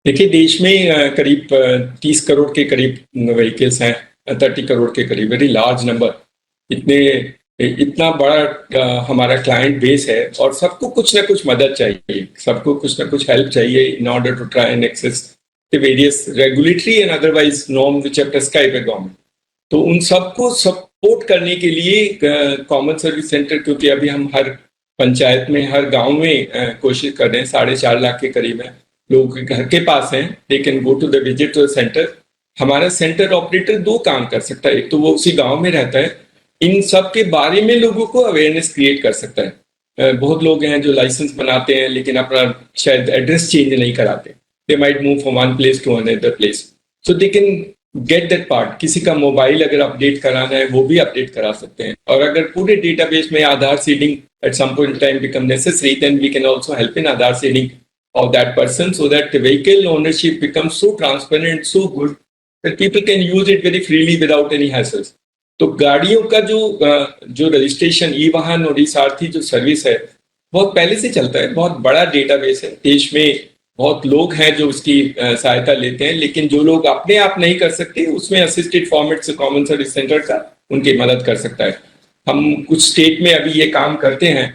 देखिए, देश में करीब 30 करोड़ के करीब व्हीकल्स हैं, 30 करोड़ के करीब, वेरी लार्ज नंबर। इतने इतना बड़ा हमारा क्लाइंट बेस है और सबको कुछ ना कुछ मदद चाहिए, सबको कुछ ना कुछ हेल्प चाहिए in order to try and access the various regulatory and otherwise norm which are prescribed by government. तो उन सबको सपोर्ट करने के लिए कॉमन सर्विस सेंटर, क्योंकि अभी हम हर पंचायत में, हर गांव में कोशिश कर रहे हैं, 4.5 लाख के करीब है लोग घर के पास हैं, they can go to the visit to the centre. हमारा सेंटर ऑपरेटर दो काम कर सकता है, एक तो वो उसी गांव में रहता है, इन सब के बारे में लोगों को अवेयरनेस क्रिएट कर सकता है। बहुत लोग हैं जो लाइसेंस बनाते हैं लेकिन अपना शायद एड्रेस चेंज नहीं कराते, they might move from one place to another place, so they can get that part. किसी का मोबाइल अगर अपडेट कराना है वो भी अपडेट करा सकते हैं, और अगर पूरे डेटाबेस में आधार seeding at some point in time become necessary, then we can also help in Aadhaar seeding of that person so that the vehicle ownership becomes so transparent, so good that people can use it very freely without any hassles. तो गाड़ियों का जो registration, ई वाहन और ई सारथी जो service है, बहुत पहले से चलता है, बहुत बड़ा डेटाबेस है, देश में बहुत लोग हैं जो उसकी सहायता लेते हैं, लेकिन जो लोग अपने आप नहीं कर सकते उसमें असिस्टेड फॉर्मेट से कॉमन सर्विस सेंटर का उनकी मदद कर सकता है। हम कुछ स्टेट में अभी ये काम करते हैं,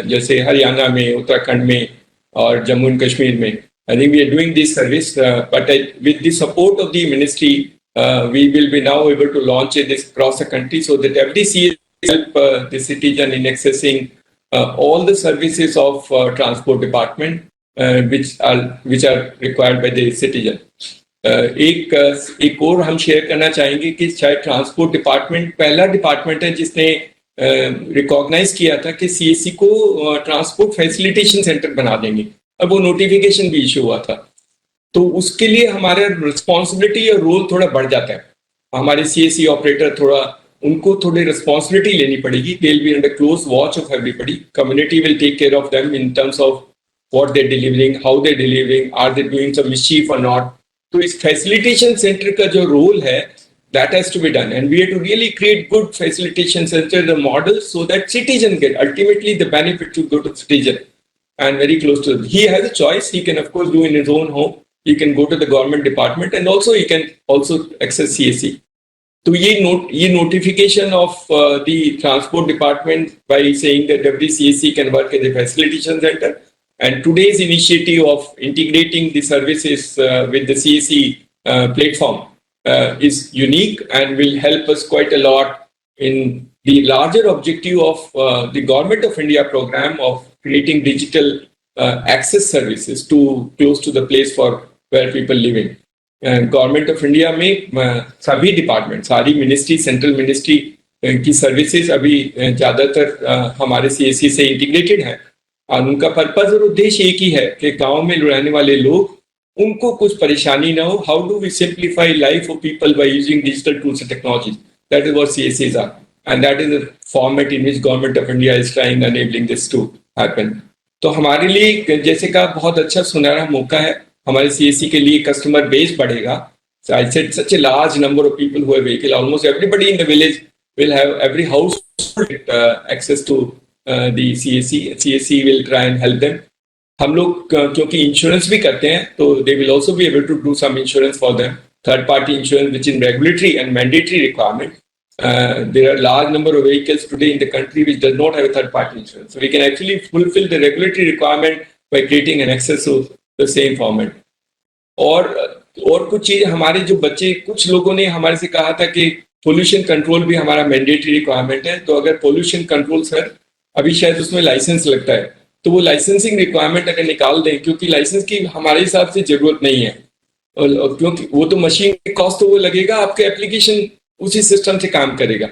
जैसे हरियाणा में, उत्तराखंड में और जम्मू एंड कश्मीर में। I think we are doing this service, but with the support of the ministry we will be now able to launch this across the country so that every CSC help the citizen in accessing all the services of transport department which are required by the citizen. एक और हम share करना चाहेंगे कि शायद transport department पहला department है जिसने रिकॉग्नाइज किया था कि सीएससी को ट्रांसपोर्ट फैसिलिटेशन सेंटर बना देंगे, अब वो नोटिफिकेशन भी इशू हुआ था। तो उसके लिए हमारा रिस्पॉन्सिबिलिटी और रोल थोड़ा बढ़ जाता है, हमारे सीएससी ऑपरेटर थोड़ा, उनको थोड़ी रिस्पॉन्सिबिलिटी लेनी पड़ेगी। They will be under close watch of everybody, community will take care of them in terms of what they delivering, how they delivering, are they doing some mischief or not. तो इस facilitation centre का जो role है, that has to be done, and we have to really create good facilitation center, the model, so that citizen get ultimately the benefit to go to citizen and very close to them. He has a choice, he can of course do in his own home, he can go to the government department, and also he can also access CSC. So ye notification of the transport department by saying that every CSC can work as a facilitation center, and today's initiative of integrating the services with the CSC platform is unique and will help us quite a lot in the larger objective of the Government of India program of creating digital access services to close to the place for where people living. Government of India में सभी department, सारी ministry, central ministry की services अभी ज़्यादातर हमारे CSC से integrated हैं, और उनका पर्पज और उद्देश्य एक ही है कि गांव में रहने वाले लोग, उनको कुछ परेशानी ना हो। How do we simplify life of people by using digital tools and technologies, that is what CSCs are, and that is the format in which government of India is trying enabling this to happen. तो हमारे लिए जैसे का बहुत अच्छा सुनहरा मौका है, हमारे CSC के लिए कस्टमर बेस बढ़ेगा। So I said such a large number of people who have vehicle, almost everybody in the village will have, every house access to the CSC. CSC will try and help them. हम लोग क्योंकि insurance भी करते हैं, तो they will also be able to do some insurance for them, third party insurance which is regulatory and mandatory requirement. There are large number of vehicles today in the country which does not have a third party insurance, so we can actually fulfill the regulatory requirement by creating an access to the same format. और कुछ चीज, हमारे जो बच्चे, कुछ लोगों ने हमारे से कहा था कि पोल्यूशन कंट्रोल भी हमारा मैंडेटरी रिक्वायरमेंट है, तो अगर पोल्यूशन कंट्रोल सर अभी शायद उसमें लाइसेंस लगता है, तो वो लाइसेंसिंग रिक्वायरमेंट अगर निकाल दें, क्योंकि लाइसेंस की हमारे हिसाब से जरूरत नहीं है, और क्योंकि वो तो मशीन कॉस्ट तो वो लगेगा, आपका एप्लीकेशन उसी सिस्टम से काम करेगा,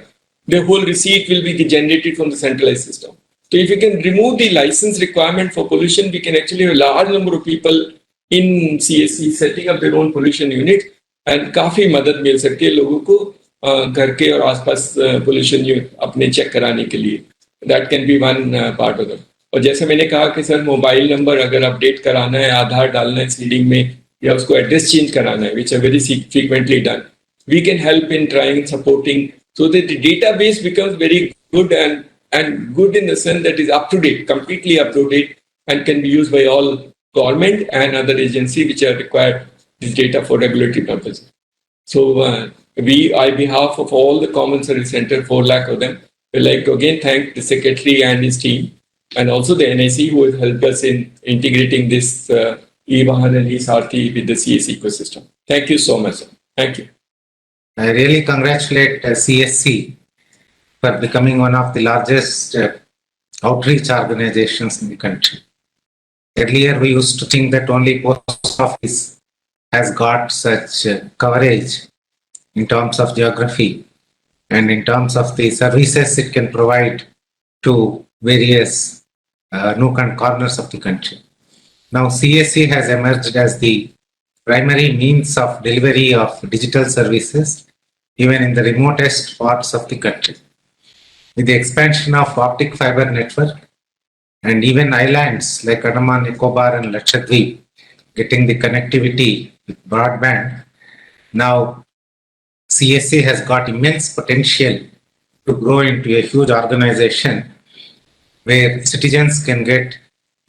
the whole receipt will be generated from the centralise system. तो if you can remove the licence requirement for pollution, we can actually have large number of people in CSC setting up their own pollution unit, and काफी मदद मिल सकती है लोगों को घर के और आसपास पोल्यूशन अपने चेक कराने के लिए। That can be one part of it. और जैसे मैंने कहा कि सर मोबाइल नंबर अगर अपडेट कराना है, आधार डालना है सीडिंग में, या उसको एड्रेस चेंज कराना है, which are very frequently done, we can help in trying supporting so that the database becomes very good and good in the sense that is up to date, completely up to date, and can be used by all government and other agencies which are required this data for regulatory purposes. So on behalf of all the Common Service Center, 4 lakh of them, we'd like to again thank the Secretary and his team, and also the NIC who has helped us in integrating this Parivahan and his RTO with the CS ecosystem. Thank you so much, sir. Thank you. I really congratulate CSC for becoming one of the largest outreach organizations in the country. Earlier, we used to think that only post office has got such coverage in terms of geography and in terms of the services it can provide to various nook and corners of the country. Now, CSC has emerged as the primary means of delivery of digital services even in the remotest parts of the country. With the expansion of optic fiber network and even islands like Andaman, Nicobar and Lakshadweep getting the connectivity with broadband, now CSC has got immense potential to grow into a huge organization where citizens can get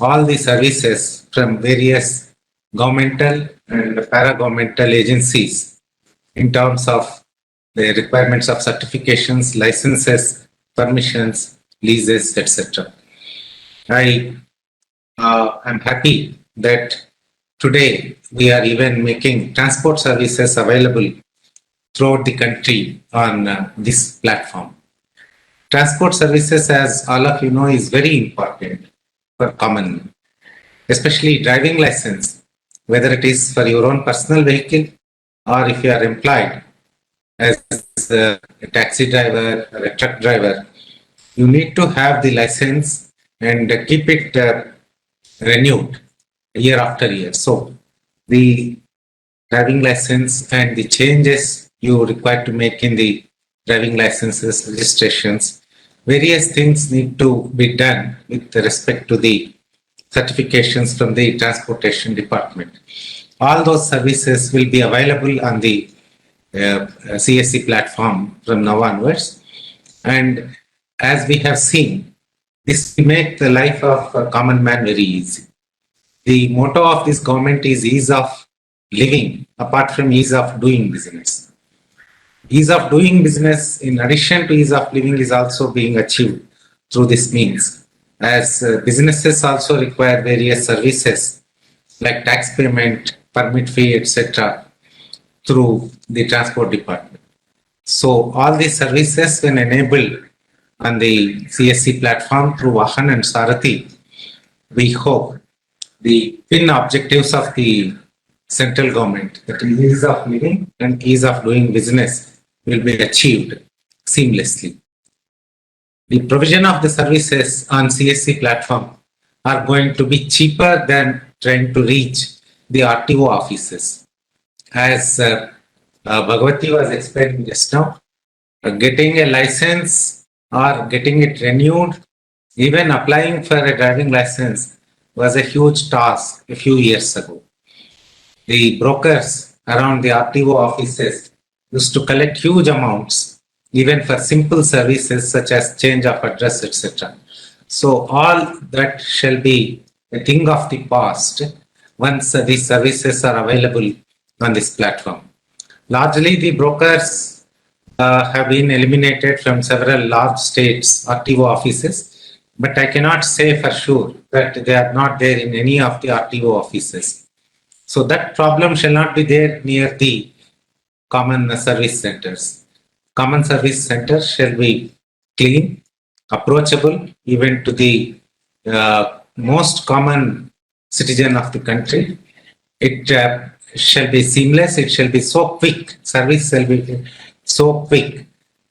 all the services from various governmental and para-governmental agencies in terms of the requirements of certifications, licenses, permissions, leases, etc. I am happy that today we are even making transport services available throughout the country on this platform. Transport services, as all of you know, is very important for common man, especially driving license, whether it is for your own personal vehicle or if you are employed as a taxi driver or a truck driver, you need to have the license and keep it renewed year after year. So the driving license and the changes you require to make in the driving licenses, registrations, various things need to be done with respect to the certifications from the transportation department. All those services will be available on the CSC platform from now onwards. And as we have seen, this will make the life of a common man very easy. The motto of this government is ease of living, apart from ease of doing business. Ease of doing business, in addition to ease of living, is also being achieved through this means, as businesses also require various services like tax payment, permit fee, etc., through the transport department. So all these services, when enabled on the CSC platform through Vahan and Sarathi, we hope the twin objectives of the central government, that is ease of living and ease of doing business, will be achieved seamlessly. The provision of the services on CSC platform are going to be cheaper than trying to reach the RTO offices. As Bhagwati was explaining just now, getting a license or getting it renewed, even applying for a driving license was a huge task a few years ago. The brokers around the RTO offices used to collect huge amounts, even for simple services such as change of address, etc. So all that shall be a thing of the past once these services are available on this platform. Largely, the brokers have been eliminated from several large states RTO offices, but I cannot say for sure that they are not there in any of the RTO offices. So that problem shall not be there near the common service centers. Common service centers shall be clean, approachable even to the most common citizen of the country. It shall be seamless, it shall be so quick, service shall be so quick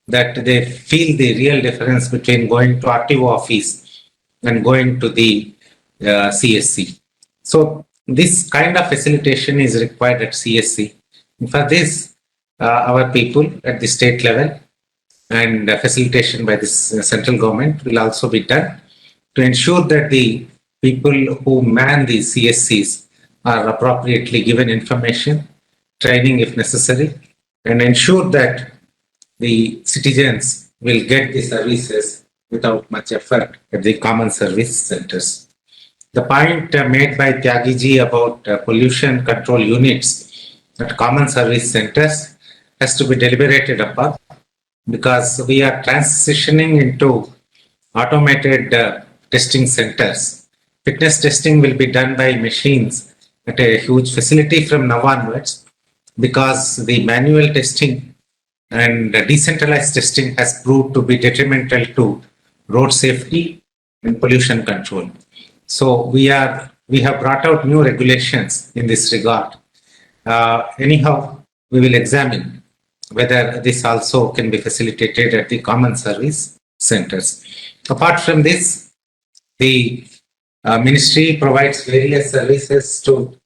that they feel the real difference between going to RTO office and going to the CSC. So this kind of facilitation is required at CSC. For this, our people at the state level and facilitation by this central government will also be done to ensure that the people who man the CSCs are appropriately given information, training if necessary, and ensure that the citizens will get the services without much effort at the common service centers. the point made by Tyagiji about pollution control units at common service centers has to be deliberated upon, because we are transitioning into automated testing centers. Fitness testing will be done by machines at a huge facility from now onwards, because the manual testing and decentralized testing has proved to be detrimental to road safety and pollution control. So we have brought out new regulations in this regard. Anyhow, we will examine whether this also can be facilitated at the common service centers. Apart from this, the ministry provides various services to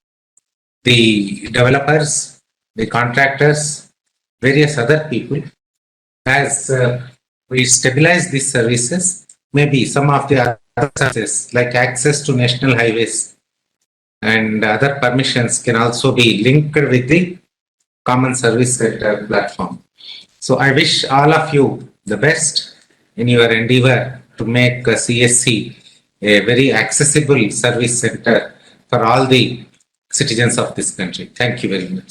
the developers, the contractors, various other people. As we stabilize these services, maybe some of the other services like access to national highways and other permissions can also be linked with the common service center platform. So I wish all of you the best in your endeavor to make CSC a very accessible service center for all the citizens of this country. Thank you very much.